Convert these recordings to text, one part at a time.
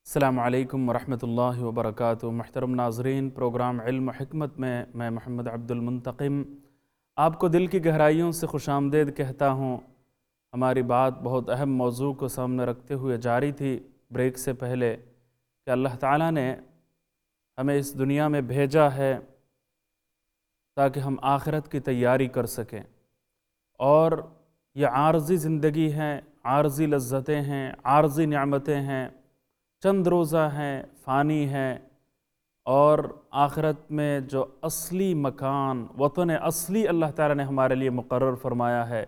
السلام علیکم ورحمۃ اللہ وبرکاتہ۔ محترم ناظرین، پروگرام علم و حکمت میں میں محمد عبد المنتقم آپ کو دل کی گہرائیوں سے خوش آمدید کہتا ہوں۔ ہماری بات بہت اہم موضوع کو سامنے رکھتے ہوئے جاری تھی بریک سے پہلے کہ اللہ تعالیٰ نے ہمیں اس دنیا میں بھیجا ہے تاکہ ہم آخرت کی تیاری کر سکیں، اور یہ عارضی زندگی ہے، عارضی لذتیں ہیں، عارضی نعمتیں ہیں، چند روزہ ہیں، فانی ہیں، اور آخرت میں جو اصلی مکان، وطن اصلی اللہ تعالیٰ نے ہمارے لیے مقرر فرمایا ہے،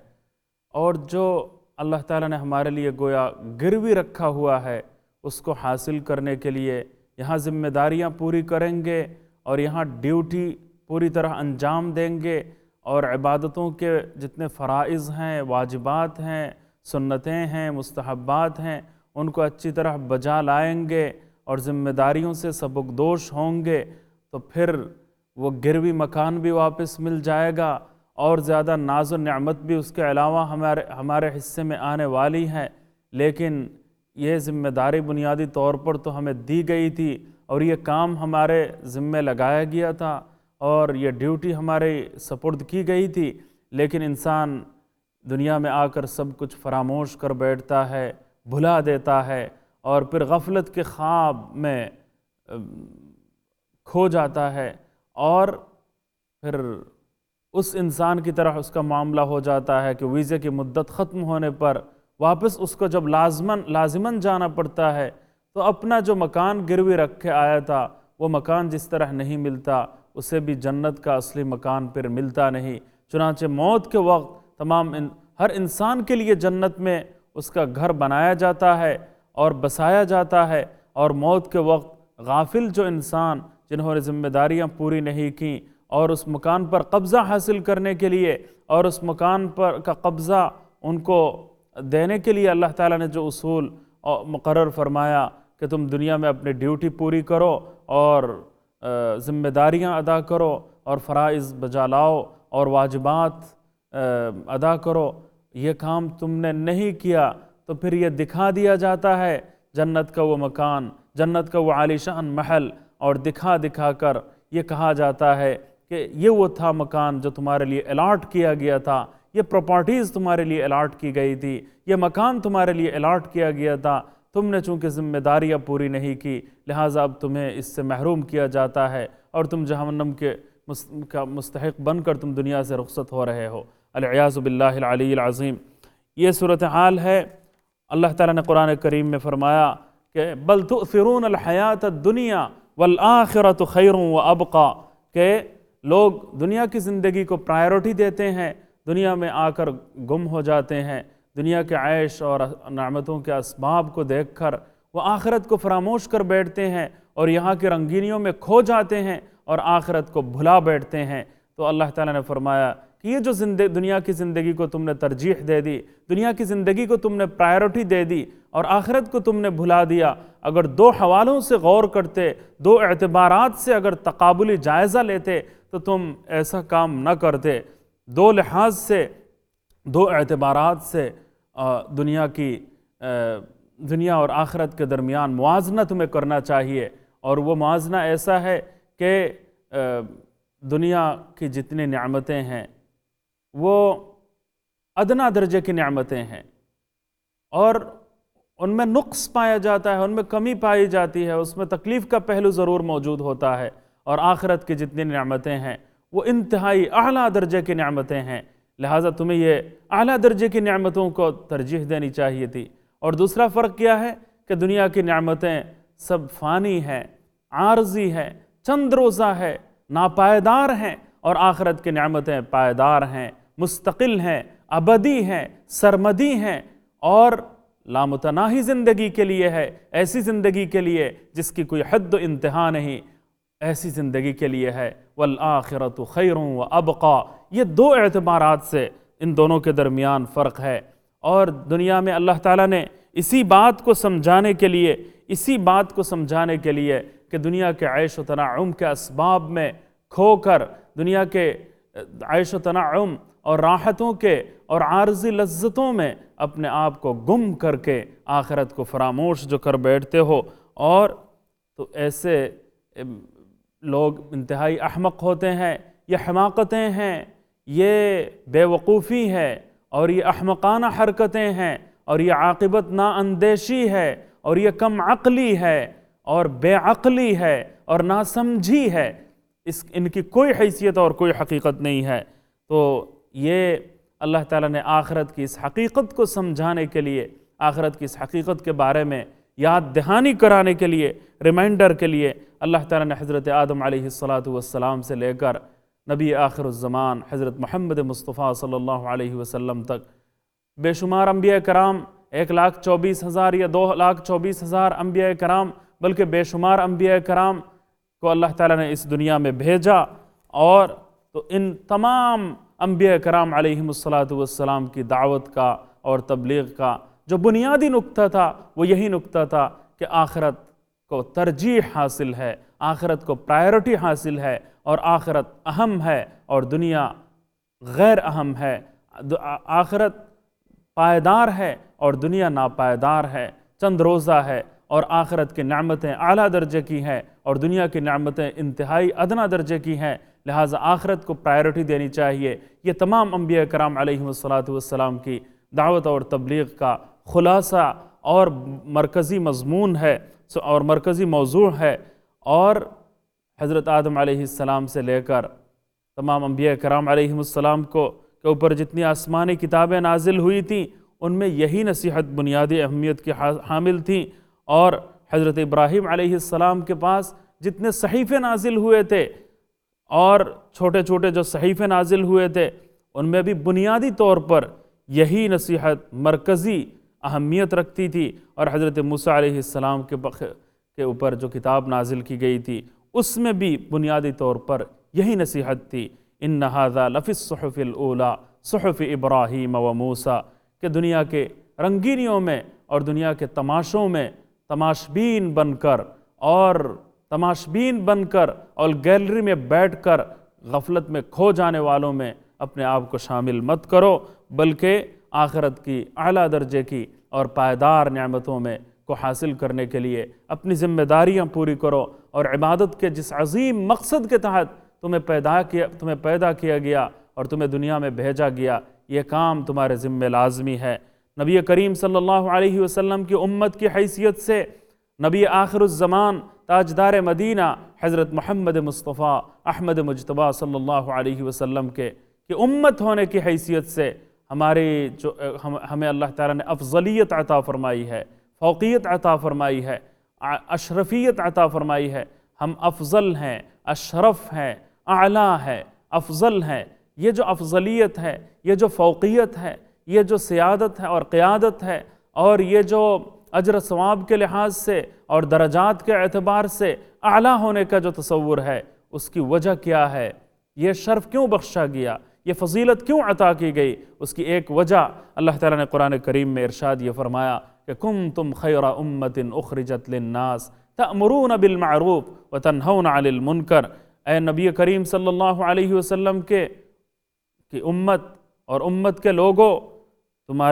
اور جو اللہ تعالیٰ نے ہمارے لیے گویا گروی رکھا ہوا ہے، اس کو حاصل کرنے کے لیے یہاں ذمہ داریاں پوری کریں گے اور یہاں ڈیوٹی پوری طرح انجام دیں گے، اور عبادتوں کے جتنے فرائض ہیں، واجبات ہیں، سنتیں ہیں، مستحبات ہیں، ان کو اچھی طرح بجا لائیں گے اور ذمہ داریوں سے سبکدوش ہوں گے، تو پھر وہ گروی مکان بھی واپس مل جائے گا، اور زیادہ ناز و نعمت بھی اس کے علاوہ ہمارے حصے میں آنے والی ہے۔ لیکن یہ ذمہ داری بنیادی طور پر تو ہمیں دی گئی تھی، اور یہ کام ہمارے ذمے لگایا گیا تھا، اور یہ ڈیوٹی ہمارے سپرد کی گئی تھی، لیکن انسان دنیا میں آ کر سب کچھ فراموش کر بیٹھتا ہے، بھلا دیتا ہے، اور پھر غفلت کے خواب میں کھو جاتا ہے، اور پھر اس انسان کی طرح اس کا معاملہ ہو جاتا ہے کہ ویزے کی مدت ختم ہونے پر واپس اس کو جب لازماً جانا پڑتا ہے تو اپنا جو مکان گروی رکھ کے آیا تھا وہ مکان جس طرح نہیں ملتا، اسے بھی جنت کا اصلی مکان پھر ملتا نہیں۔ چنانچہ موت کے وقت ہر انسان کے لیے جنت میں اس کا گھر بنایا جاتا ہے اور بسایا جاتا ہے، اور موت کے وقت غافل جو انسان جنہوں نے ذمہ داریاں پوری نہیں کیں اور اس مکان پر قبضہ حاصل کرنے کے لیے اور اس مکان پر کا قبضہ ان کو دینے کے لیے اللہ تعالیٰ نے جو اصول مقرر فرمایا کہ تم دنیا میں اپنی ڈیوٹی پوری کرو اور ذمہ داریاں ادا کرو اور فرائض بجا لاؤ اور واجبات ادا کرو، یہ کام تم نے نہیں کیا تو پھر یہ دکھا دیا جاتا ہے جنت کا وہ مکان، جنت کا وہ عالیشان محل، اور دکھا کر یہ کہا جاتا ہے کہ یہ وہ تھا مکان جو تمہارے لیے الاٹ کیا گیا تھا، یہ پراپرٹیز تمہارے لیے الاٹ کی گئی تھی، یہ مکان تمہارے لیے الاٹ کیا گیا تھا، تم نے چونکہ ذمہ داریاں پوری نہیں کی لہٰذا اب تمہیں اس سے محروم کیا جاتا ہے، اور تم جہنم کے مستحق بن کر تم دنیا سے رخصت ہو رہے ہو۔ العیاذ باللہ العلی العظیم۔ یہ صورتحال ہے۔ اللہ تعالیٰ نے قرآن کریم میں فرمایا کہ بل تؤثرون الحیات الدنیا والآخرۃ خیر وابقیٰ، کہ لوگ دنیا کی زندگی کو پرائیورٹی دیتے ہیں، دنیا میں آ کر گم ہو جاتے ہیں، دنیا کے عیش اور نعمتوں کے اسباب کو دیکھ کر وہ آخرت کو فراموش کر بیٹھتے ہیں اور یہاں کی رنگینیوں میں کھو جاتے ہیں اور آخرت کو بھلا بیٹھتے ہیں۔ تو اللہ تعالیٰ نے فرمایا کہ یہ جو دنیا کی زندگی کو تم نے ترجیح دے دی، دنیا کی زندگی کو تم نے پرائیورٹی دے دی اور آخرت کو تم نے بھلا دیا، اگر دو حوالوں سے غور کرتے، دو اعتبارات سے اگر تقابلی جائزہ لیتے تو تم ایسا کام نہ کرتے۔ دو لحاظ سے، دو اعتبارات سے دنیا اور آخرت کے درمیان موازنہ تمہیں کرنا چاہیے، اور وہ موازنہ ایسا ہے کہ دنیا کی جتنی نعمتیں ہیں وہ ادنا درجے کی نعمتیں ہیں، اور ان میں نقص پایا جاتا ہے، ان میں کمی پائی جاتی ہے، اس میں تکلیف کا پہلو ضرور موجود ہوتا ہے، اور آخرت کی جتنی نعمتیں ہیں وہ انتہائی اعلیٰ درجے کی نعمتیں ہیں، لہٰذا تمہیں یہ اعلیٰ درجے کی نعمتوں کو ترجیح دینی چاہیے تھی۔ اور دوسرا فرق کیا ہے کہ دنیا کی نعمتیں سب فانی ہیں، عارضی ہے، چند روزہ ہے، ناپائیدار ہیں، اور آخرت کی نعمتیں پائیدار ہیں، مستقل ہیں، ابدی ہیں، سرمدی ہیں، اور لامتناہی زندگی کے لیے ہے، ایسی زندگی کے لیے جس کی کوئی حد و انتہا نہیں، ایسی زندگی کے لیے ہے۔ والآخرۃ خیر وابقیٰ، یہ دو اعتبارات سے ان دونوں کے درمیان فرق ہے، اور دنیا میں اللہ تعالیٰ نے اسی بات کو سمجھانے کے لیے کہ دنیا کے عیش و تنعم کے اسباب میں کھو کر، دنیا کے عیش و تنعم اور راحتوں کے اور عارضی لذتوں میں اپنے آپ کو گم کر کے آخرت کو فراموش جو کر بیٹھتے ہو اور تو ایسے لوگ انتہائی احمق ہوتے ہیں، یہ حماقتیں ہیں، یہ بے وقوفی ہے، اور یہ احمقانہ حرکتیں ہیں، اور یہ عاقبت نااندیشی ہے، اور یہ کم عقلی ہے، اور بے عقلی ہے، اور ناسمجھی ہے، ان کی کوئی حیثیت اور کوئی حقیقت نہیں ہے۔ تو یہ اللہ تعالیٰ نے آخرت کی اس حقیقت کو سمجھانے کے لیے، آخرت کی اس حقیقت کے بارے میں یاد دہانی کرانے کے لیے، ریمائنڈر کے لیے اللہ تعالیٰ نے حضرت آدم علیہ السلام سے لے کر نبی آخر الزمان حضرت محمد مصطفیٰ صلی اللہ علیہ وسلم تک بے شمار انبیاء کرام، 1,24,000 یا 2,24,000 انبیاء کرام، بلکہ بے شمار انبیاء کرام کو اللہ تعالیٰ نے اس دنیا میں بھیجا، اور تو ان تمام انبیاء کرام علیہم السلام کی دعوت کا اور تبلیغ کا جو بنیادی نقطہ تھا وہ یہی نقطہ تھا کہ آخرت کو ترجیح حاصل ہے، آخرت کو پرائیورٹی حاصل ہے، اور آخرت اہم ہے اور دنیا غیر اہم ہے، آخرت پائیدار ہے اور دنیا ناپائیدار ہے، چند روزہ ہے، اور آخرت کی نعمتیں اعلیٰ درجے کی ہیں اور دنیا کی نعمتیں انتہائی ادنیٰ درجے کی ہیں، لہٰذا آخرت کو پرائیورٹی دینی چاہیے۔ یہ تمام انبیاء کرام علیہم السلام کی دعوت اور تبلیغ کا خلاصہ اور مرکزی مضمون ہے اور مرکزی موضوع ہے، اور حضرت آدم علیہ السلام سے لے کر تمام انبیاء کرام علیہم السلام کے اوپر جتنی آسمانی کتابیں نازل ہوئی تھیں ان میں یہی نصیحت بنیادی اہمیت کی حامل تھیں، اور حضرت ابراہیم علیہ السلام کے پاس جتنے صحیفے نازل ہوئے تھے اور چھوٹے چھوٹے جو صحیفے نازل ہوئے تھے ان میں بھی بنیادی طور پر یہی نصیحت مرکزی اہمیت رکھتی تھی، اور حضرت موسیٰ علیہ السلام کے اوپر جو کتاب نازل کی گئی تھی اس میں بھی بنیادی طور پر یہی نصیحت تھی، ان ھذا لفی الصحف الاولی صحف ابراہیم و موسیٰ، کہ دنیا کے رنگینیوں میں اور دنیا کے تماشوں میں تماشبین بن کر اور گیلری میں بیٹھ کر غفلت میں کھو جانے والوں میں اپنے آپ کو شامل مت کرو، بلکہ آخرت کی اعلیٰ درجے کی اور پائیدار نعمتوں میں کو حاصل کرنے کے لیے اپنی ذمہ داریاں پوری کرو، اور عبادت کے جس عظیم مقصد کے تحت تمہیں پیدا کیا گیا اور تمہیں دنیا میں بھیجا گیا، یہ کام تمہارے ذمہ لازمی ہے۔ نبی کریم صلی اللہ علیہ وسلم کی امت کی حیثیت سے نبی آخر الزمان تاجدار مدینہ حضرت محمد مصطفیٰ احمد مجتبیٰ صلی اللہ علیہ وسلم کے امت ہونے کی حیثیت سے ہمیں اللہ تعالیٰ نے افضلیت عطا فرمائی ہے، فوقیت عطا فرمائی ہے، اشرفیت عطا فرمائی ہے، ہم افضل ہیں، اشرف ہیں، اعلیٰ ہے، افضل ہیں۔ یہ جو افضلیت ہے، یہ جو فوقیت ہے، یہ جو سیادت ہے اور قیادت ہے، اور یہ جو اجر ثواب کے لحاظ سے اور درجات کے اعتبار سے اعلیٰ ہونے کا جو تصور ہے، اس کی وجہ کیا ہے؟ یہ شرف کیوں بخشا گیا؟ یہ فضیلت کیوں عطا کی گئی؟ اس کی ایک وجہ اللہ تعالیٰ نے قرآن کریم میں ارشاد یہ فرمایا کہ کنتم خیر امت اخرجت للناس تأمرون بالمعروف وتنہون عن المنکر۔ اے نبی کریم صلی اللہ علیہ وسلم کی امت اور امت کے لوگوں، تم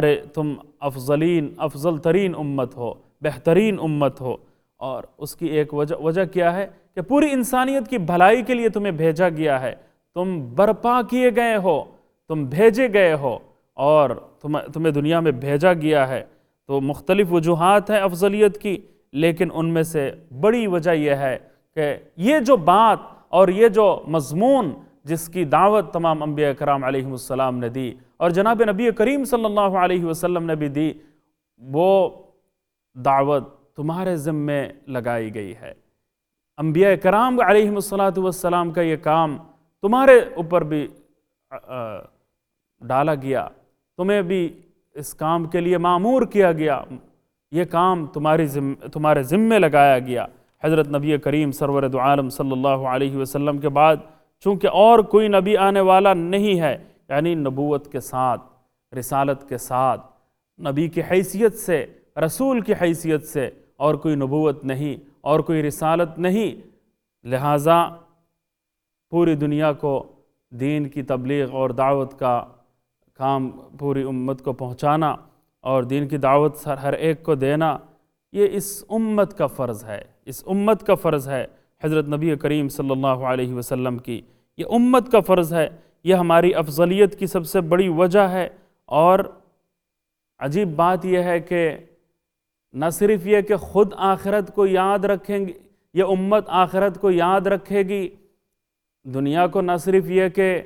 افضل ترین امت ہو، بہترین امت ہو، اور اس کی ایک وجہ کیا ہے کہ پوری انسانیت کی بھلائی کے لیے تمہیں بھیجا گیا ہے، تم برپا کیے گئے ہو، تم بھیجے گئے ہو، اور تمہیں دنیا میں بھیجا گیا ہے۔ تو مختلف وجوہات ہیں افضلیت کی، لیکن ان میں سے بڑی وجہ یہ ہے کہ یہ جو بات اور یہ جو مضمون جس کی دعوت تمام انبیاء کرام علیہم السلام نے دی اور جناب نبی کریم صلی اللہ علیہ وسلم نے بھی دی، وہ دعوت تمہارے ذمے لگائی گئی ہے۔ انبیاء کرام علیہم السلام کا یہ کام تمہارے اوپر بھی ڈالا گیا، تمہیں بھی اس کام کے لیے مامور کیا گیا، یہ کام تمہارے ذمے لگایا گیا۔ حضرت نبی کریم سرور دو عالم صلی اللہ علیہ وسلم کے بعد چونکہ اور کوئی نبی آنے والا نہیں ہے، یعنی نبوت کے ساتھ، رسالت کے ساتھ، نبی کی حیثیت سے، رسول کی حیثیت سے اور کوئی نبوت نہیں اور کوئی رسالت نہیں، لہٰذا پوری دنیا کو دین کی تبلیغ اور دعوت کا کام پوری امت کو پہنچانا اور دین کی دعوت ہر ایک کو دینا، یہ اس امت کا فرض ہے، اس امت کا فرض ہے، حضرت نبی کریم صلی اللہ علیہ وسلم کی یہ امت کا فرض ہے، یہ ہماری افضلیت کی سب سے بڑی وجہ ہے۔ اور عجیب بات یہ ہے کہ نہ صرف یہ کہ خود آخرت کو یاد رکھیں گے، یہ امت آخرت کو یاد رکھے گی، دنیا کو نہ صرف یہ کہ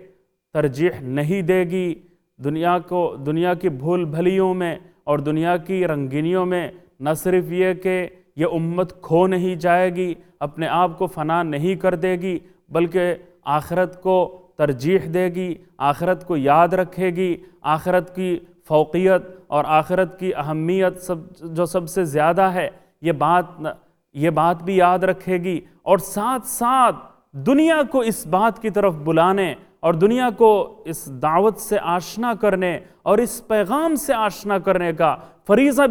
ترجیح نہیں دے گی، دنیا کی بھول بھلیوں میں اور دنیا کی رنگینیوں میں نہ صرف یہ کہ یہ امت کھو نہیں جائے گی، اپنے آپ کو فنا نہیں کر دے گی، بلکہ آخرت کو ترجیح دے گی، آخرت کو یاد رکھے گی، آخرت کی فوقیت اور آخرت کی اہمیت جو سب سے زیادہ ہے یہ بات بھی یاد رکھے گی، اور ساتھ ساتھ دنیا کو اس بات کی طرف بلانے اور دنیا کو اس دعوت سے آشنا کرنے اور اس پیغام سے آشنا کرنے کا فریضہ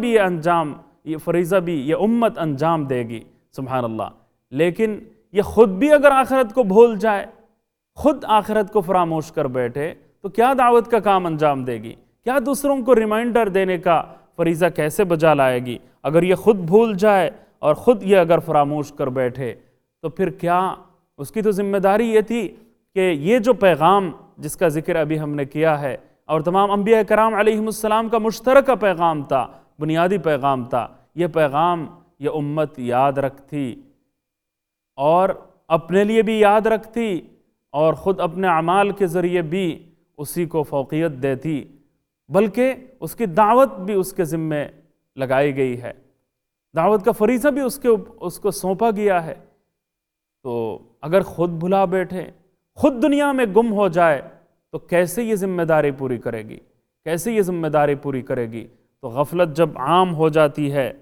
بھی یہ امت انجام دے گی۔ سبحان اللہ۔ لیکن یہ خود بھی اگر آخرت کو بھول جائے، خود آخرت کو فراموش کر بیٹھے، تو کیا دعوت کا کام انجام دے گی؟ کیا دوسروں کو ریمائنڈر دینے کا فریضہ کیسے بجا لائے گی؟ اگر یہ خود بھول جائے اور خود یہ اگر فراموش کر بیٹھے تو پھر کیا؟ اس کی تو ذمہ داری یہ تھی کہ یہ جو پیغام جس کا ذکر ابھی ہم نے کیا ہے اور تمام انبیاء کرام علیہم السلام کا مشترکہ پیغام تھا، بنیادی پیغام تھا، یہ پیغام یہ امت یاد رکھتی اور اپنے لیے بھی یاد رکھتی اور خود اپنے اعمال کے ذریعے بھی اسی کو فوقیت دیتی، بلکہ اس کی دعوت بھی اس کے ذمے لگائی گئی ہے، دعوت کا فریضہ بھی اس کو سونپا گیا ہے۔ تو اگر خود بھلا بیٹھے، خود دنیا میں گم ہو جائے تو کیسے یہ ذمہ داری پوری کرے گی؟ کیسے یہ ذمہ داری پوری کرے گی؟ تو غفلت جب عام ہو جاتی ہے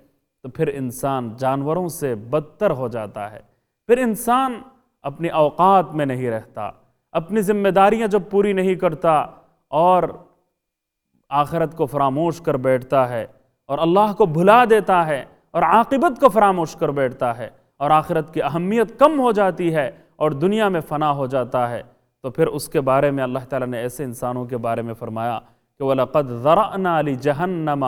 تو پھر انسان جانوروں سے بدتر ہو جاتا ہے، پھر انسان اپنی اوقات میں نہیں رہتا، اپنی ذمہ داریاں جب پوری نہیں کرتا اور آخرت کو فراموش کر بیٹھتا ہے اور اللہ کو بھلا دیتا ہے اور عاقبت کو فراموش کر بیٹھتا ہے اور آخرت کی اہمیت کم ہو جاتی ہے اور دنیا میں فنا ہو جاتا ہے، تو پھر اس کے بارے میں اللہ تعالیٰ نے ایسے انسانوں کے بارے میں فرمایا کہ وَلَقَدْ ذَرَأْنَا لِجَهَنَّمَ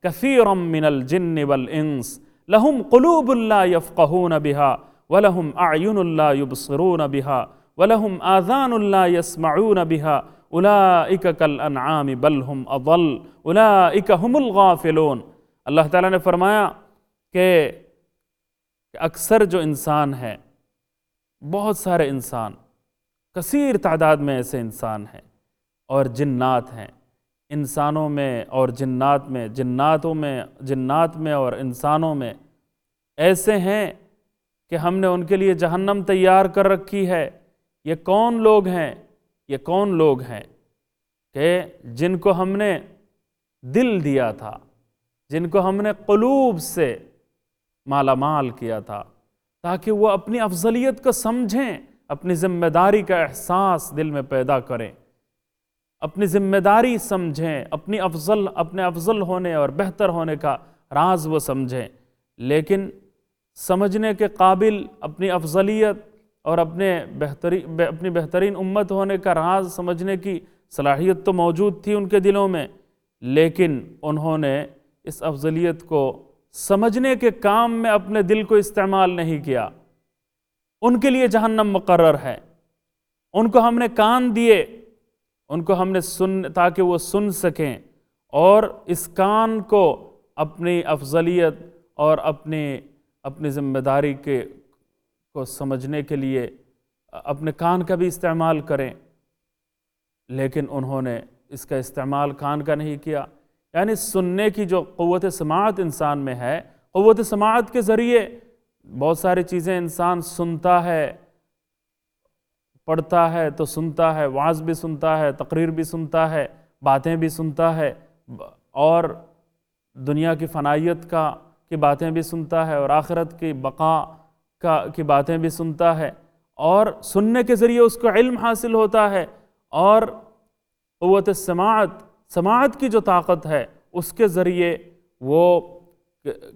كَثِيرًا مِّنَ الْجِنِّ وَالْإِنسِ لَهُمْ قُلُوبٌ لَّا يَفْقَهُونَ بِهَا وَلَهُمْ أَعْيُنٌ لَّا يُبْصِرُونَ بِهَا وَلَهُمْ آذَانٌ لَّا يَسْمَعُونَ بِهَا أُولَٰئِكَ كَالْأَنْعَامِ بَلْ هُمْ أَضَلُّ أُولَٰئِكَ هُمُ الْغَافِلُونَ۔ اللہ تعالیٰ نے فرمایا کہ اکثر جو انسان ہیں، بہت سارے انسان، کثیر تعداد میں ایسے انسان ہیں اور جنات ہیں، انسانوں میں اور جنات میں، جنات میں اور انسانوں میں ایسے ہیں کہ ہم نے ان کے لیے جہنم تیار کر رکھی ہے۔ یہ کون لوگ ہیں؟ یہ کون لوگ ہیں کہ جن کو ہم نے دل دیا تھا، جن کو ہم نے قلوب سے مالا مال کیا تھا تاکہ وہ اپنی افضلیت کو سمجھیں، اپنی ذمہ داری کا احساس دل میں پیدا کریں، اپنی ذمہ داری سمجھیں، اپنے افضل ہونے اور بہتر ہونے کا راز وہ سمجھیں، لیکن سمجھنے کے قابل اپنی افضلیت اور اپنی بہترین امت ہونے کا راز سمجھنے کی صلاحیت تو موجود تھی ان کے دلوں میں، لیکن انہوں نے اس افضلیت کو سمجھنے کے کام میں اپنے دل کو استعمال نہیں کیا۔ ان کے لیے جہنم مقرر ہے، ان کو ہم نے کان دیے، ان کو ہم نے تاکہ وہ سن سکیں اور اس کان کو اپنی افضلیت اور اپنی ذمہ داری کو سمجھنے کے لیے اپنے کان کا بھی استعمال کریں، لیکن انہوں نے اس کا استعمال کان کا نہیں کیا۔ یعنی سننے کی جو قوت سماعت انسان میں ہے، قوت سماعت کے ذریعے بہت ساری چیزیں انسان سنتا ہے، پڑھتا ہے تو سنتا ہے، وعظ بھی سنتا ہے، تقریر بھی سنتا ہے، باتیں بھی سنتا ہے اور دنیا کی فنائیت کی باتیں بھی سنتا ہے اور آخرت کی بقا کی باتیں بھی سنتا ہے، اور سننے کے ذریعے اس کو علم حاصل ہوتا ہے، اور قوت سماعت کی جو طاقت ہے اس کے ذریعے وہ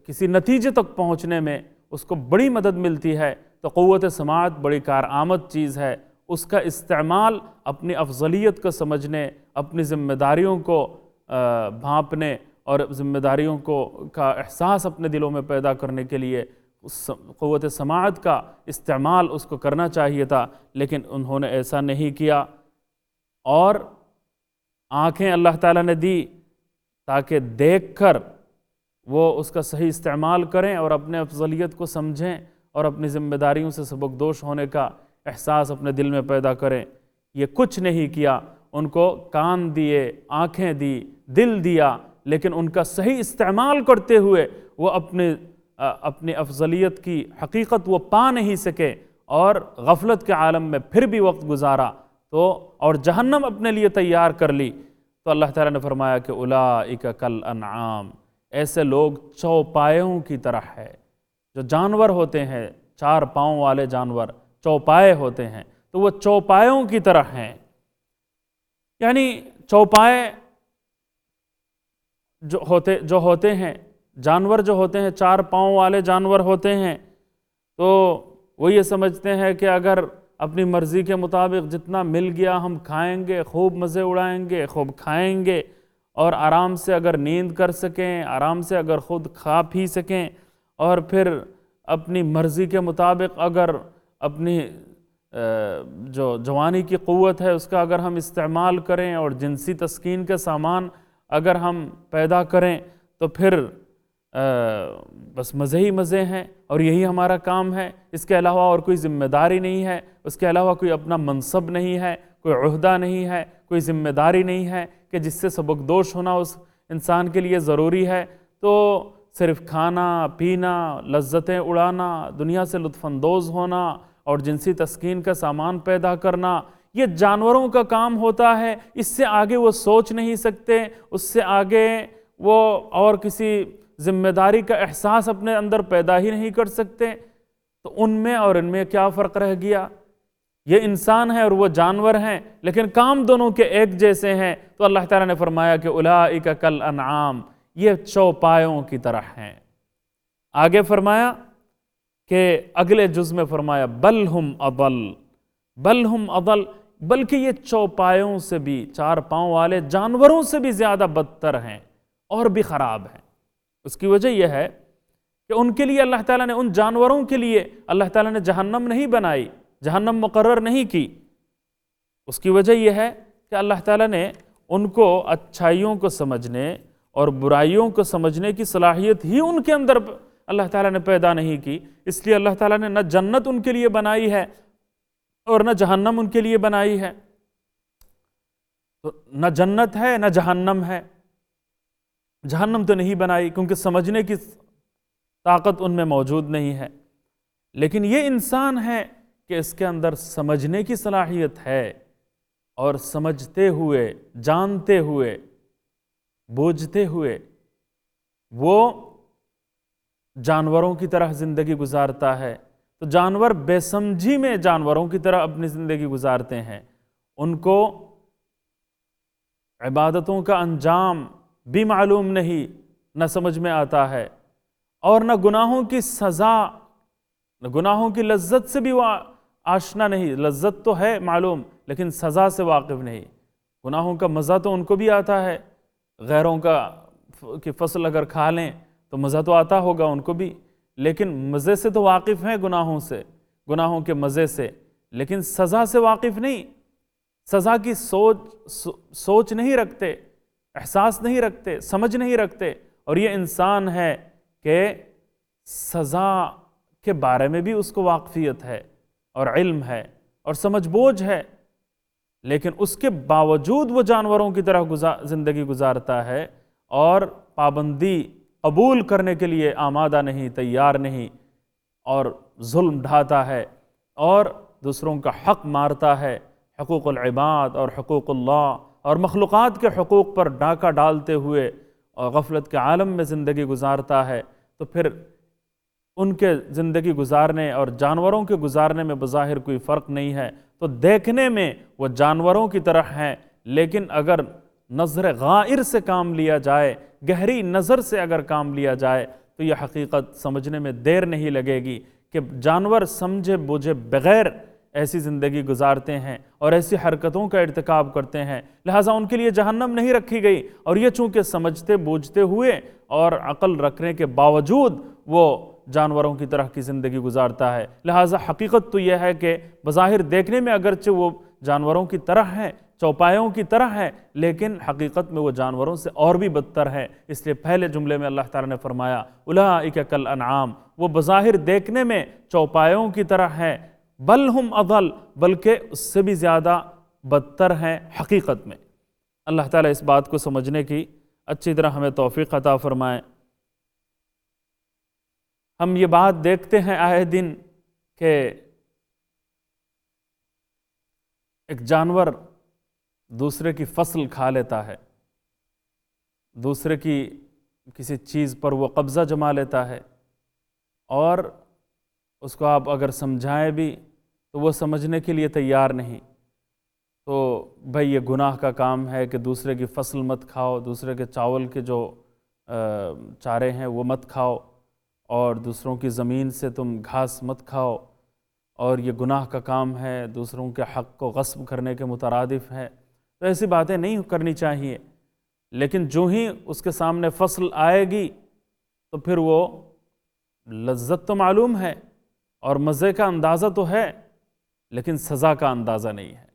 کسی نتیجے تک پہنچنے میں اس کو بڑی مدد ملتی ہے۔ تو قوت سماعت بڑی کارآمد چیز ہے، اس کا استعمال اپنی افضلیت کو سمجھنے، اپنی ذمہ داریوں کو بھانپنے اور ذمہ داریوں کا احساس اپنے دلوں میں پیدا کرنے کے لیے قوت سماعت کا استعمال اس کو کرنا چاہیے تھا، لیکن انہوں نے ایسا نہیں کیا۔ اور آنکھیں اللہ تعالیٰ نے دی تاکہ دیکھ کر وہ اس کا صحیح استعمال کریں اور اپنے افضلیت کو سمجھیں اور اپنی ذمہ داریوں سے سبکدوش ہونے کا احساس اپنے دل میں پیدا کریں۔ یہ کچھ نہیں کیا، ان کو کان دیے، آنکھیں دی، دل دیا، لیکن ان کا صحیح استعمال کرتے ہوئے وہ اپنی افضلیت کی حقیقت وہ پا نہیں سکے اور غفلت کے عالم میں پھر بھی وقت گزارا اور جہنم اپنے لیے تیار کر لی۔ تو اللہ تعالیٰ نے فرمایا کہ اولئک کالانعام، ایسے لوگ چوپایوں کی طرح ہے۔ جو جانور ہوتے ہیں، 4 پاؤں والے جانور چوپائے ہوتے ہیں، تو وہ چوپایوں کی طرح ہیں۔ یعنی چوپائے جو ہوتے ہیں، جانور جو ہوتے ہیں، 4 پاؤں والے جانور ہوتے ہیں، تو وہ یہ سمجھتے ہیں کہ اگر اپنی مرضی کے مطابق جتنا مل گیا ہم کھائیں گے، خوب مزے اڑائیں گے، خوب کھائیں گے، اور آرام سے اگر نیند کر سکیں، آرام سے اگر خود کھا پی سکیں، اور پھر اپنی مرضی کے مطابق اگر اپنی جو جوانی کی قوت ہے اس کا اگر ہم استعمال کریں اور جنسی تسکین کے سامان اگر ہم پیدا کریں تو پھر بس مزے ہی مزے ہیں اور یہی ہمارا کام ہے، اس کے علاوہ اور کوئی ذمہ داری نہیں ہے، اس کے علاوہ کوئی اپنا منصب نہیں ہے، کوئی عہدہ نہیں ہے، کوئی ذمہ داری نہیں ہے کہ جس سے سبکدوش ہونا اس انسان کے لیے ضروری ہے۔ تو صرف کھانا پینا، لذتیں اڑانا، دنیا سے لطف اندوز ہونا اور جنسی تسکین کا سامان پیدا کرنا، یہ جانوروں کا کام ہوتا ہے۔ اس سے آگے وہ سوچ نہیں سکتے، اس سے آگے وہ اور کسی ذمہ داری کا احساس اپنے اندر پیدا ہی نہیں کر سکتے۔ تو ان میں اور ان میں کیا فرق رہ گیا؟ یہ انسان ہے اور وہ جانور ہیں، لیکن کام دونوں کے ایک جیسے ہیں۔ تو اللہ تعالیٰ نے فرمایا کہ اولئک کالانعام، یہ چوپایوں کی طرح ہیں۔ آگے فرمایا کہ اگلے جز میں فرمایا بل ہم اضل، بلکہ یہ چوپایوں سے بھی، 4 پاؤں والے جانوروں سے بھی زیادہ بدتر ہیں اور بھی خراب ہیں۔ اس کی وجہ یہ ہے کہ ان کے لیے اللہ تعالیٰ نے، ان جانوروں کے لیے اللہ تعالیٰ نے جہنم نہیں بنائی، جہنم مقرر نہیں کی۔ اس کی وجہ یہ ہے کہ اللہ تعالیٰ نے ان کو اچھائیوں کو سمجھنے اور برائیوں کو سمجھنے کی صلاحیت ہی ان کے اندر اللہ تعالیٰ نے پیدا نہیں کی۔ اس لیے اللہ تعالیٰ نے نہ جنت ان کے لیے بنائی ہے اور نہ جہنم ان کے لیے بنائی ہے۔ تو نہ جنت ہے نہ جہنم ہے، جہنم تو نہیں بنائی کیونکہ سمجھنے کی طاقت ان میں موجود نہیں ہے۔ لیکن یہ انسان ہے کہ اس کے اندر سمجھنے کی صلاحیت ہے، اور سمجھتے ہوئے، جانتے ہوئے، بوجھتے ہوئے وہ جانوروں کی طرح زندگی گزارتا ہے۔ تو جانور بے سمجھی میں جانوروں کی طرح اپنی زندگی گزارتے ہیں، ان کو عبادتوں کا انجام بھی معلوم نہیں، نہ سمجھ میں آتا ہے، اور نہ گناہوں کی سزا، نہ گناہوں کی لذت سے بھی وہ آشنا نہیں۔ لذت تو ہے معلوم لیکن سزا سے واقف نہیں۔ گناہوں کا مزہ تو ان کو بھی آتا ہے، غیروں کی فصل اگر کھا لیں تو مزہ تو آتا ہوگا ان کو بھی، لیکن مزے سے تو واقف ہیں، گناہوں سے، گناہوں کے مزے سے، لیکن سزا سے واقف نہیں۔ سزا کی سوچ نہیں رکھتے، احساس نہیں رکھتے، سمجھ نہیں رکھتے۔ اور یہ انسان ہے کہ سزا کے بارے میں بھی اس کو واقفیت ہے اور علم ہے اور سمجھ بوجھ ہے، لیکن اس کے باوجود وہ جانوروں کی طرح زندگی گزارتا ہے اور پابندی قبول کرنے کے لیے آمادہ نہیں، تیار نہیں، اور ظلم ڈھاتا ہے اور دوسروں کا حق مارتا ہے، حقوق العباد اور حقوق اللہ اور مخلوقات کے حقوق پر ڈاکہ ڈالتے ہوئے اور غفلت کے عالم میں زندگی گزارتا ہے۔ تو پھر ان کے زندگی گزارنے اور جانوروں کے گزارنے میں بظاہر کوئی فرق نہیں ہے۔ تو دیکھنے میں وہ جانوروں کی طرح ہیں، لیکن اگر نظر غائر سے کام لیا جائے، گہری نظر سے اگر کام لیا جائے، تو یہ حقیقت سمجھنے میں دیر نہیں لگے گی کہ جانور سمجھے بوجھے بغیر ایسی زندگی گزارتے ہیں اور ایسی حرکتوں کا ارتکاب کرتے ہیں، لہٰذا ان کے لیے جہنم نہیں رکھی گئی، اور یہ چونکہ سمجھتے بوجھتے ہوئے اور عقل رکھنے کے باوجود وہ جانوروں کی طرح کی زندگی گزارتا ہے، لہٰذا حقیقت تو یہ ہے کہ بظاہر دیکھنے میں اگرچہ وہ جانوروں کی طرح ہے، چوپایوں کی طرح ہے، لیکن حقیقت میں وہ جانوروں سے اور بھی بدتر ہے۔ اس لیے پہلے جملے میں اللہ تعالیٰ نے فرمایا اولئک کالانعام، وہ بظاہر دیکھنے میں چوپایوں کی طرح ہے، بل ہم اضل، بلکہ اس سے بھی زیادہ بدتر ہیں حقیقت میں۔ اللہ تعالیٰ اس بات کو سمجھنے کی اچھی طرح ہمیں توفیق عطا فرمائے۔ ہم یہ بات دیکھتے ہیں آئے دن کہ ایک جانور دوسرے کی فصل کھا لیتا ہے، دوسرے کی کسی چیز پر وہ قبضہ جما لیتا ہے، اور اس کو آپ اگر سمجھائیں بھی تو وہ سمجھنے کے لیے تیار نہیں۔ تو بھئی یہ گناہ کا کام ہے کہ دوسرے کی فصل مت کھاؤ، دوسرے کے چاول کے جو چارے ہیں وہ مت کھاؤ، اور دوسروں کی زمین سے تم گھاس مت کھاؤ، اور یہ گناہ کا کام ہے، دوسروں کے حق کو غصب کرنے کے مترادف ہے۔ تو ایسی باتیں نہیں کرنی چاہیے، لیکن جو ہی اس کے سامنے فصل آئے گی تو پھر وہ لذت تو معلوم ہے اور مزے کا اندازہ تو ہے، لیکن سزا کا اندازہ نہیں ہے،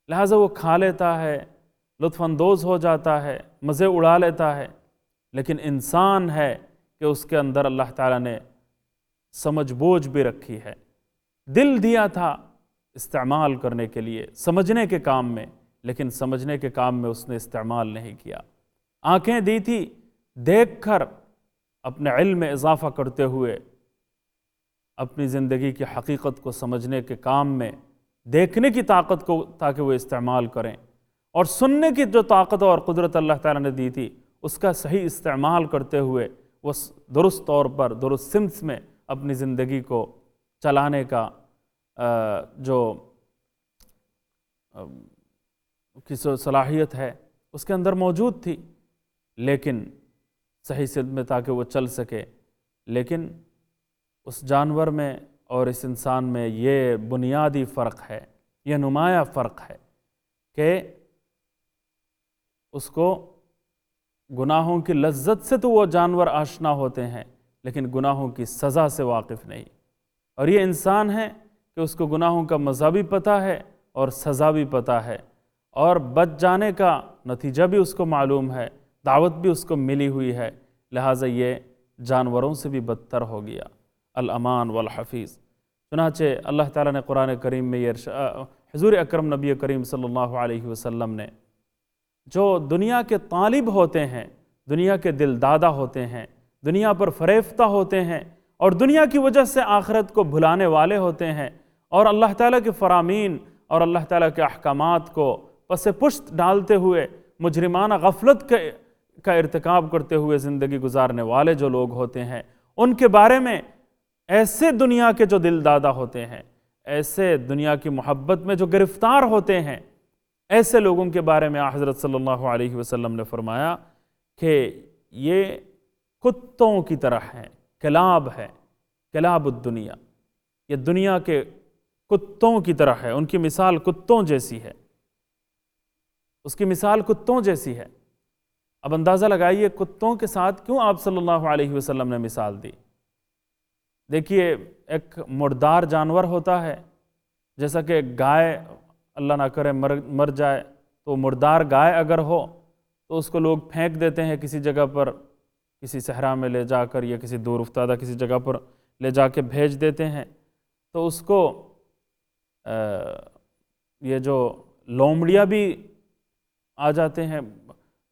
لہٰذا وہ کھا لیتا ہے، لطف اندوز ہو جاتا ہے، مزے اڑا لیتا ہے، لیکن انسان ہے کہ اس کے اندر اللہ تعالیٰ نے سمجھ بوجھ بھی رکھی ہے، دل دیا تھا استعمال کرنے کے لیے، سمجھنے کے کام میں، لیکن سمجھنے کے کام میں اس نے استعمال نہیں کیا۔ آنکھیں دی تھی دیکھ کر اپنے علم میں اضافہ کرتے ہوئے اپنی زندگی کی حقیقت کو سمجھنے کے کام میں، دیکھنے کی طاقت کو تاکہ وہ استعمال کریں، اور سننے کی جو طاقت اور قدرت اللہ تعالیٰ نے دی تھی اس کا صحیح استعمال کرتے ہوئے وہ درست طور پر درست سمت میں اپنی زندگی کو چلانے کا جو صلاحیت ہے اس کے اندر موجود تھی، لیکن صحیح سمت میں تاکہ وہ چل سکے۔ لیکن اس جانور میں اور اس انسان میں یہ بنیادی فرق ہے، یہ نمایاں فرق ہے کہ اس کو گناہوں کی لذت سے تو وہ جانور آشنا ہوتے ہیں، لیکن گناہوں کی سزا سے واقف نہیں، اور یہ انسان ہے کہ اس کو گناہوں کا مزہ بھی پتہ ہے اور سزا بھی پتہ ہے، اور بچ جانے کا نتیجہ بھی اس کو معلوم ہے، دعوت بھی اس کو ملی ہوئی ہے، لہٰذا یہ جانوروں سے بھی بدتر ہو گیا۔ الامان والحفیظ۔ چنانچہ اللہ تعالیٰ نے قرآن کریم میں یہ حضور اکرم نبی کریم صلی اللہ علیہ وسلم نے جو دنیا کے طالب ہوتے ہیں، دنیا کے دل دادہ ہوتے ہیں، دنیا پر فریفتہ ہوتے ہیں، اور دنیا کی وجہ سے آخرت کو بھلانے والے ہوتے ہیں، اور اللہ تعالیٰ کے فرامین اور اللہ تعالیٰ کے احکامات کو پس پشت ڈالتے ہوئے مجرمانہ غفلت کا ارتکاب کرتے ہوئے زندگی گزارنے والے جو لوگ ہوتے ہیں، ان کے بارے میں ایسے دنیا کے جو دل دادہ ہوتے ہیں، ایسے دنیا کی محبت میں جو گرفتار ہوتے ہیں، ایسے لوگوں کے بارے میں حضرت صلی اللہ علیہ وسلم نے فرمایا کہ یہ کتوں کی طرح ہیں، کلاب ہے، کلاب الدنیا، یہ دنیا کے کتوں کی طرح ہے، ان کی مثال کتوں جیسی ہے، اس کی مثال کتوں جیسی ہے۔ اب اندازہ لگائیے کتوں کے ساتھ کیوں آپ صلی اللہ علیہ وسلم نے مثال دی۔ دیکھیے ایک مردار جانور ہوتا ہے، جیسا کہ گائے اللہ نہ کرے مر جائے، تو مردار گائے اگر ہو تو اس کو لوگ پھینک دیتے ہیں کسی جگہ پر، کسی صحرا میں لے جا کر یا کسی دور افتادہ کسی جگہ پر لے جا کے بھیج دیتے ہیں، تو اس کو یہ جو لومڑیاں بھی آ جاتے ہیں،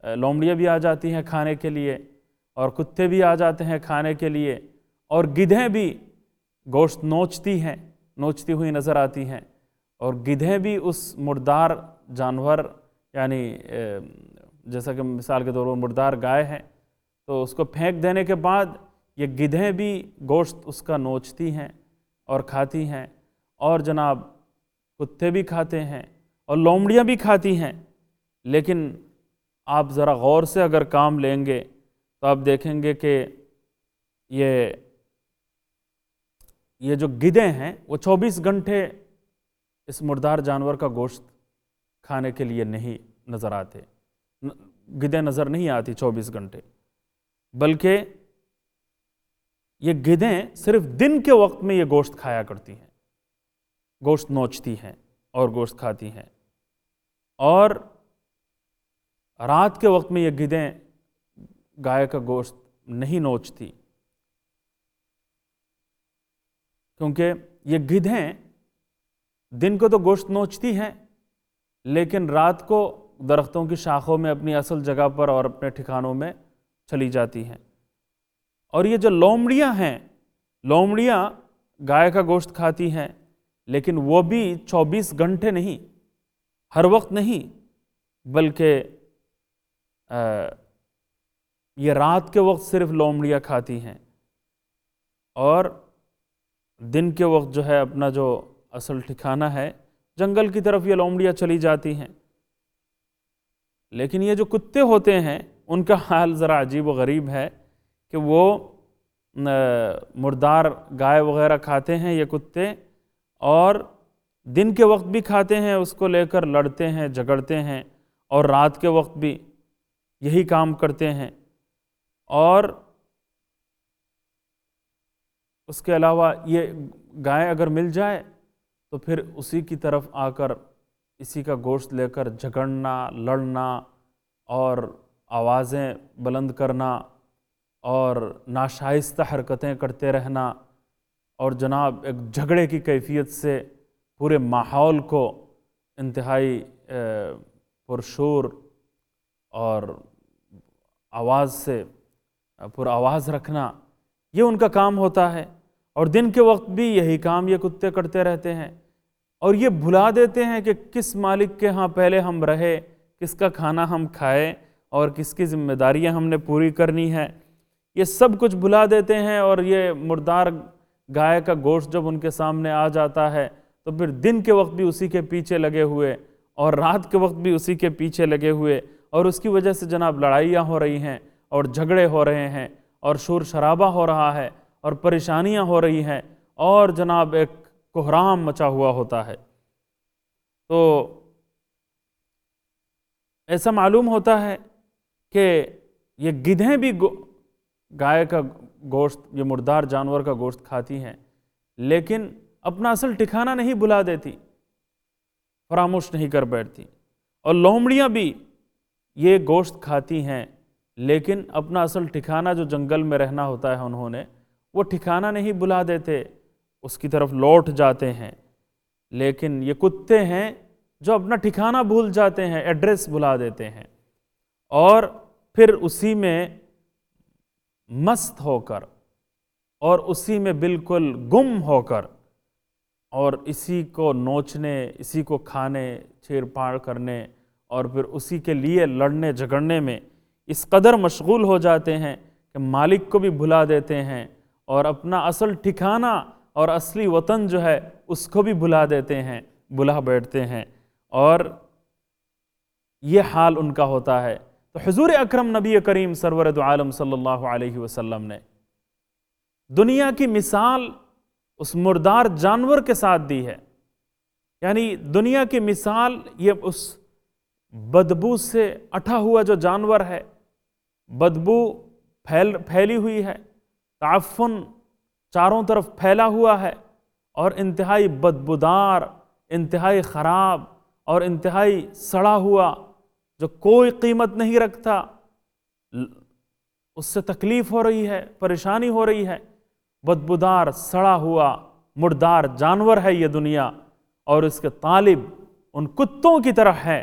لومڑیاں بھی آ جاتی ہیں کھانے کے لیے، اور کتے بھی آ جاتے ہیں کھانے کے لیے، اور گدھیں بھی گوشت نوچتی ہوئی نظر آتی ہیں، اور گدھیں بھی اس مردار جانور یعنی جیسا کہ مثال کے طور پر مردار گائے ہے تو اس کو پھینک دینے کے بعد یہ گدھیں بھی گوشت اس کا نوچتی ہیں اور کھاتی ہیں، اور جناب کتے بھی کھاتے ہیں اور لومڑیاں بھی کھاتی ہیں۔ لیکن آپ ذرا غور سے اگر کام لیں گے تو آپ دیکھیں گے کہ یہ جو گدھیں ہیں وہ 24 گھنٹے اس مردار جانور کا گوشت کھانے کے لیے نہیں نظر آتے، گدھیں نظر نہیں آتی 24 گھنٹے، بلکہ یہ گدھیں صرف دن کے وقت میں یہ گوشت کھایا کرتی ہیں، گوشت نوچتی ہیں اور گوشت کھاتی ہیں، اور رات کے وقت میں یہ گدھیں گائے کا گوشت نہیں نوچتی، کیونکہ یہ گدھیں دن کو تو گوشت نوچتی ہیں لیکن رات کو درختوں کی شاخوں میں اپنی اصل جگہ پر اور اپنے ٹھکانوں میں چلی جاتی ہیں۔ اور یہ جو لومڑیاں ہیں، لومڑیاں گائے کا گوشت کھاتی ہیں، لیکن وہ بھی 24 گھنٹے نہیں، ہر وقت نہیں، بلکہ یہ رات کے وقت صرف لومڑیاں کھاتی ہیں، اور دن کے وقت جو ہے اپنا جو اصل ٹھکانہ ہے جنگل کی طرف یہ لومڑیاں چلی جاتی ہیں۔ لیکن یہ جو کتے ہوتے ہیں ان کا حال ذرا عجیب و غریب ہے کہ وہ مردار گائے وغیرہ کھاتے ہیں یہ کتے، اور دن کے وقت بھی کھاتے ہیں، اس کو لے کر لڑتے ہیں، جھگڑتے ہیں، اور رات کے وقت بھی یہی کام کرتے ہیں۔ اور اس کے علاوہ یہ گائے اگر مل جائے تو پھر اسی کی طرف آ کر اسی کا گوشت لے کر جھگڑنا، لڑنا، اور آوازیں بلند کرنا اور ناشائستہ حرکتیں کرتے رہنا، اور جناب ایک جھگڑے کی کیفیت سے پورے ماحول کو انتہائی پرشور اور آواز سے پر آواز رکھنا، یہ ان کا کام ہوتا ہے۔ اور دن کے وقت بھی یہی کام یہ کتے کرتے رہتے ہیں، اور یہ بھلا دیتے ہیں کہ کس مالک کے ہاں پہلے ہم رہے، کس کا کھانا ہم کھائے، اور کس کی ذمہ داریاں ہم نے پوری کرنی ہے، یہ سب کچھ بھلا دیتے ہیں۔ اور یہ مردار گائے کا گوشت جب ان کے سامنے آ جاتا ہے تو پھر دن کے وقت بھی اسی کے پیچھے لگے ہوئے اور رات کے وقت بھی اسی کے پیچھے لگے ہوئے، اور اس کی وجہ سے جناب لڑائیاں ہو رہی ہیں اور جھگڑے ہو رہے ہیں اور شور شرابہ ہو رہا ہے اور پریشانیاں ہو رہی ہیں، اور جناب ایک کوہرام مچا ہوا ہوتا ہے۔ تو ایسا معلوم ہوتا ہے کہ یہ گدھیں بھی گائے کا گوشت، یہ مردار جانور کا گوشت کھاتی ہیں، لیکن اپنا اصل ٹھکانہ نہیں بھلا دیتی، فراموش نہیں کر بیٹھتی۔ اور لومڑیاں بھی یہ گوشت کھاتی ہیں، لیکن اپنا اصل ٹھکانہ جو جنگل میں رہنا ہوتا ہے انہوں نے، وہ ٹھکانہ نہیں بھلا دیتے، اس کی طرف لوٹ جاتے ہیں۔ لیکن یہ کتے ہیں جو اپنا ٹھکانہ بھول جاتے ہیں، ایڈریس بھلا دیتے ہیں، اور پھر اسی میں مست ہو کر اور اسی میں بالکل گم ہو کر اور اسی کو نوچنے، اسی کو کھانے، چیر پاڑ کرنے، اور پھر اسی کے لیے لڑنے جھگڑنے میں اس قدر مشغول ہو جاتے ہیں کہ مالک کو بھی بھلا دیتے ہیں، اور اپنا اصل ٹھکانہ اور اصلی وطن جو ہے اس کو بھی بھلا دیتے ہیں، بھلا بیٹھتے ہیں، اور یہ حال ان کا ہوتا ہے۔ تو حضور اکرم نبی کریم سرور دو عالم صلی اللہ علیہ وسلم نے دنیا کی مثال اس مردار جانور کے ساتھ دی ہے، یعنی دنیا کی مثال یہ اس بدبو سے اٹھا ہوا جو جانور ہے، بدبو پھیلی ہوئی ہے، تعفن چاروں طرف پھیلا ہوا ہے، اور انتہائی بدبودار، انتہائی خراب اور انتہائی سڑا ہوا، جو کوئی قیمت نہیں رکھتا، اس سے تکلیف ہو رہی ہے، پریشانی ہو رہی ہے، بدبودار سڑا ہوا مردار جانور ہے یہ دنیا، اور اس کے طالب ان کتوں کی طرح ہے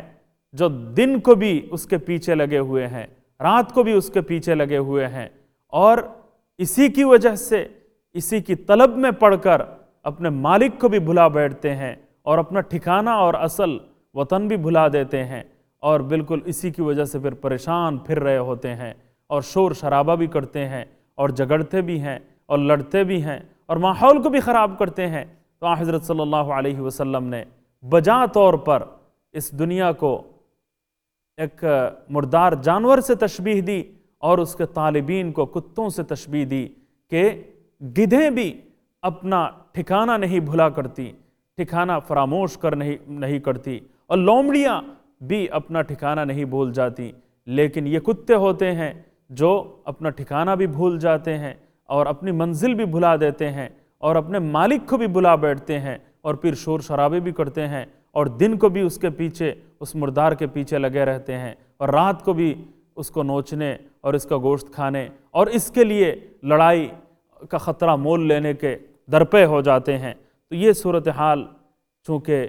جو دن کو بھی اس کے پیچھے لگے ہوئے ہیں، رات کو بھی اس کے پیچھے لگے ہوئے ہیں، اور اسی کی وجہ سے اسی کی طلب میں پڑ کر اپنے مالک کو بھی بھلا بیٹھتے ہیں، اور اپنا ٹھکانہ اور اصل وطن بھی بھلا دیتے ہیں، اور بالکل اسی کی وجہ سے پھر پریشان پھر رہے ہوتے ہیں، اور شور شرابہ بھی کرتے ہیں، اور جھگڑتے بھی ہیں، اور لڑتے بھی ہیں، اور ماحول کو بھی خراب کرتے ہیں۔ تو حضرت صلی اللہ علیہ وسلم نے بجا طور پر اس دنیا کو ایک مردار جانور سے تشبیہ دی، اور اس کے طالبین کو کتوں سے تشبیہ دی کہ گدھیں بھی اپنا ٹھکانہ نہیں بھلا کرتی، ٹھکانہ فراموش نہیں کرتی، اور لومڑیاں بھی اپنا ٹھکانہ نہیں بھول جاتی، لیکن یہ کتے ہوتے ہیں جو اپنا ٹھکانہ بھی بھول جاتے ہیں اور اپنی منزل بھی بھلا دیتے ہیں اور اپنے مالک کو بھی بھلا بیٹھتے ہیں، اور پھر شور شرابے بھی کرتے ہیں، اور دن کو بھی اس کے پیچھے، اس مردار کے پیچھے لگے رہتے ہیں، اور رات کو بھی اس کو نوچنے اور اس کا گوشت کھانے اور اس کے لیے لڑائی کا خطرہ مول لینے کے درپے ہو جاتے ہیں۔ تو یہ صورتحال چونکہ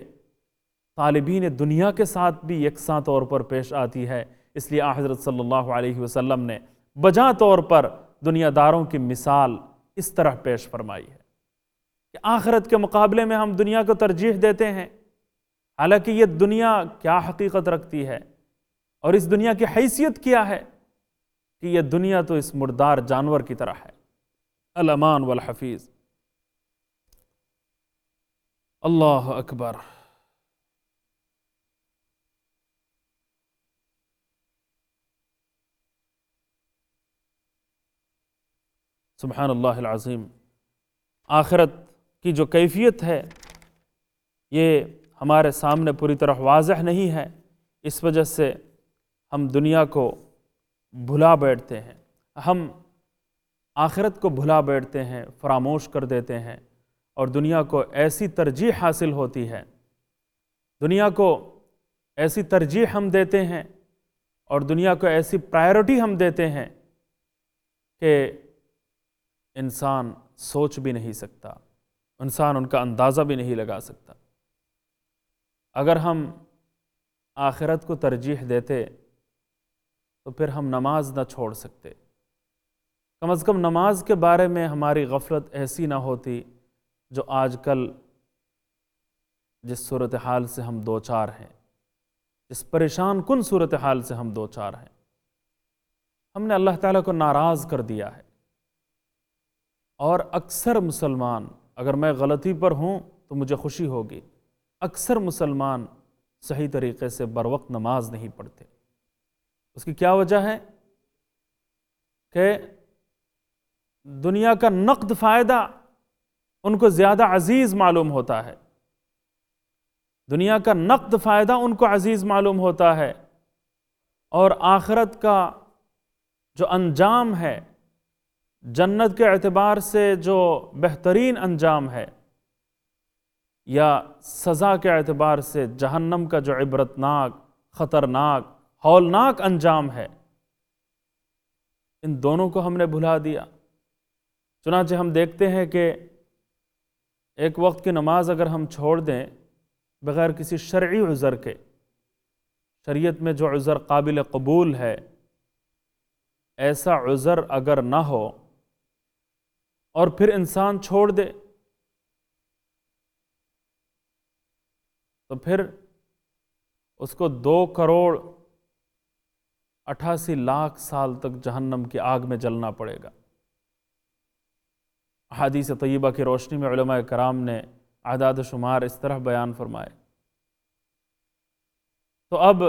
طالبین دنیا کے ساتھ بھی یکساں طور پر پیش آتی ہے، اس لیے حضرت صلی اللہ علیہ وسلم نے بجا طور پر دنیا داروں کی مثال اس طرح پیش فرمائی ہے کہ آخرت کے مقابلے میں ہم دنیا کو ترجیح دیتے ہیں، حالانکہ یہ دنیا کیا حقیقت رکھتی ہے اور اس دنیا کی حیثیت کیا ہے کہ یہ دنیا تو اس مردار جانور کی طرح ہے۔ الامان والحفیظ۔ اللہ اکبر۔ سبحان اللہ العظیم۔ آخرت کی جو کیفیت ہے یہ ہمارے سامنے پوری طرح واضح نہیں ہے، اس وجہ سے ہم دنیا کو بھلا بیٹھتے ہیں، ہم آخرت کو بھلا بیٹھتے ہیں، فراموش کر دیتے ہیں، اور دنیا کو ایسی ترجیح حاصل ہوتی ہے، دنیا کو ایسی ترجیح ہم دیتے ہیں اور دنیا کو ایسی پرائیورٹی ہم دیتے ہیں کہ انسان سوچ بھی نہیں سکتا، انسان ان کا اندازہ بھی نہیں لگا سکتا۔ اگر ہم آخرت کو ترجیح دیتے تو پھر ہم نماز نہ چھوڑ سکتے، کم از کم نماز کے بارے میں ہماری غفلت ایسی نہ ہوتی جو آج کل جس صورتحال سے ہم دوچار ہیں، اس پریشان کن صورتحال سے ہم دوچار ہیں۔ ہم نے اللہ تعالیٰ کو ناراض کر دیا ہے، اور اکثر مسلمان، اگر میں غلطی پر ہوں تو مجھے خوشی ہوگی، اکثر مسلمان صحیح طریقے سے بر وقت نماز نہیں پڑھتے۔ اس کی کیا وجہ ہے؟ کہ دنیا کا نقد فائدہ ان کو زیادہ عزیز معلوم ہوتا ہے، دنیا کا نقد فائدہ ان کو عزیز معلوم ہوتا ہے، اور آخرت کا جو انجام ہے، جنت کے اعتبار سے جو بہترین انجام ہے، یا سزا کے اعتبار سے جہنم کا جو عبرتناک، خطرناک، ہولناک انجام ہے، ان دونوں کو ہم نے بھلا دیا۔ چنانچہ ہم دیکھتے ہیں کہ ایک وقت کی نماز اگر ہم چھوڑ دیں بغیر کسی شرعی عذر کے، شریعت میں جو عذر قابل قبول ہے، ایسا عذر اگر نہ ہو اور پھر انسان چھوڑ دے تو پھر اس کو 2,88,00,000 سال تک جہنم کی آگ میں جلنا پڑے گا۔ احادیث طیبہ کی روشنی میں علماء کرام نے اعداد و شمار اس طرح بیان فرمائے۔ تو اب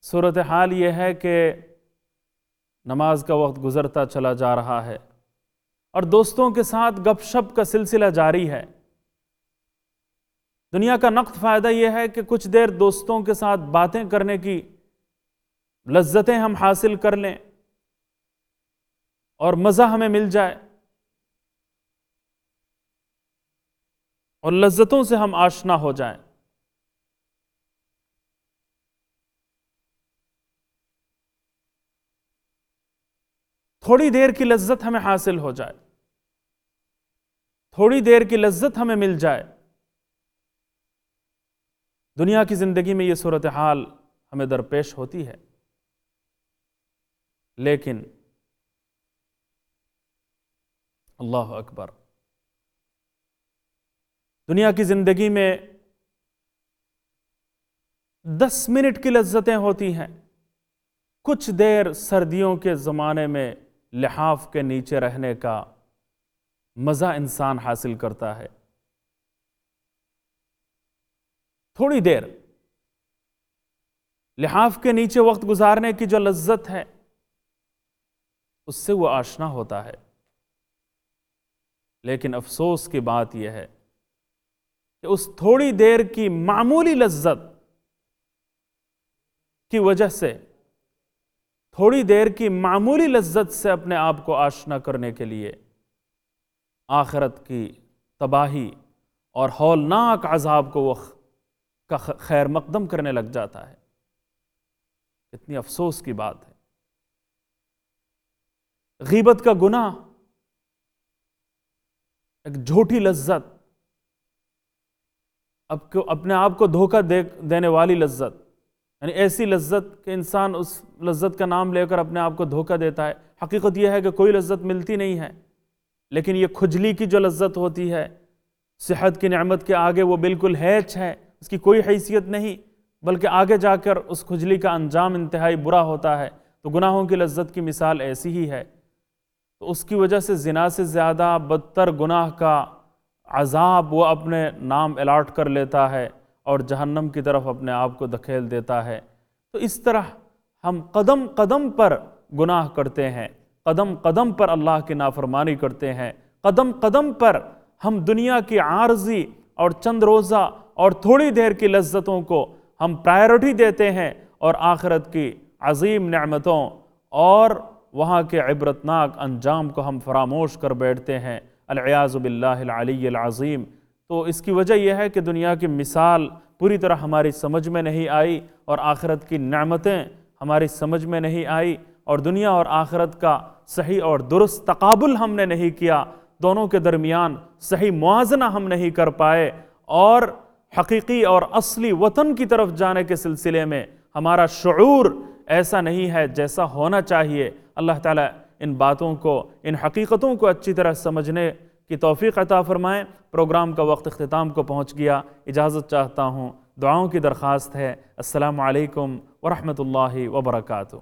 صورتحال یہ ہے کہ نماز کا وقت گزرتا چلا جا رہا ہے اور دوستوں کے ساتھ گپ شپ کا سلسلہ جاری ہے۔ دنیا کا نقد فائدہ یہ ہے کہ کچھ دیر دوستوں کے ساتھ باتیں کرنے کی لذتیں ہم حاصل کر لیں اور مزہ ہمیں مل جائے، اور لذتوں سے ہم آشنا ہو جائیں۔ تھوڑی دیر کی لذت ہمیں حاصل ہو جائے، تھوڑی دیر کی لذت ہمیں مل جائے۔ دنیا کی زندگی میں یہ صورتحال ہمیں درپیش ہوتی ہے، لیکن اللہ اکبر، دنیا کی زندگی میں 10 منٹ کی لذتیں ہوتی ہیں۔ کچھ دیر سردیوں کے زمانے میں لحاف کے نیچے رہنے کا مزہ انسان حاصل کرتا ہے، تھوڑی دیر لحاف کے نیچے وقت گزارنے کی جو لذت ہے اس سے وہ آشنا ہوتا ہے۔ لیکن افسوس کی بات یہ ہے کہ اس تھوڑی دیر کی معمولی لذت کی وجہ سے، تھوڑی دیر کی معمولی لذت سے اپنے آپ کو آشنا کرنے کے لیے آخرت کی تباہی اور ہولناک عذاب کو وہ کا خیر مقدم کرنے لگ جاتا ہے۔ کتنی افسوس کی بات ہے۔ غیبت کا گناہ ایک جھوٹی لذت، اپنے آپ کو دھوکہ دینے والی لذت، یعنی ایسی لذت کہ انسان اس لذت کا نام لے کر اپنے آپ کو دھوکہ دیتا ہے۔ حقیقت یہ ہے کہ کوئی لذت ملتی نہیں ہے، لیکن یہ کھجلی کی جو لذت ہوتی ہے، صحت کی نعمت کے آگے وہ بالکل ہیچ ہے، اس کی کوئی حیثیت نہیں، بلکہ آگے جا کر اس کھجلی کا انجام انتہائی برا ہوتا ہے۔ تو گناہوں کی لذت کی مثال ایسی ہی ہے۔ تو اس کی وجہ سے زنا سے زیادہ بدتر گناہ کا عذاب وہ اپنے نام الاٹ کر لیتا ہے اور جہنم کی طرف اپنے آپ کو دھکیل دیتا ہے۔ تو اس طرح ہم قدم قدم پر گناہ کرتے ہیں، قدم قدم پر اللہ کی نافرمانی کرتے ہیں، قدم قدم پر ہم دنیا کی عارضی اور چند روزہ اور تھوڑی دیر کی لذتوں کو ہم پرائیورٹی دیتے ہیں، اور آخرت کی عظیم نعمتوں اور وہاں کے عبرتناک انجام کو ہم فراموش کر بیٹھتے ہیں، العیاذ باللہ العلی العظیم۔ تو اس کی وجہ یہ ہے کہ دنیا کی مثال پوری طرح ہماری سمجھ میں نہیں آئی، اور آخرت کی نعمتیں ہماری سمجھ میں نہیں آئی، اور دنیا اور آخرت کا صحیح اور درست تقابل ہم نے نہیں کیا، دونوں کے درمیان صحیح موازنہ ہم نہیں کر پائے، اور حقیقی اور اصلی وطن کی طرف جانے کے سلسلے میں ہمارا شعور ایسا نہیں ہے جیسا ہونا چاہیے۔ اللہ تعالیٰ ان باتوں کو، ان حقیقتوں کو اچھی طرح سمجھنے کی توفیق عطا فرمائیں۔ پروگرام کا وقت اختتام کو پہنچ گیا، اجازت چاہتا ہوں، دعاؤں کی درخواست ہے۔ السلام علیکم ورحمۃ اللہ وبرکاتہ۔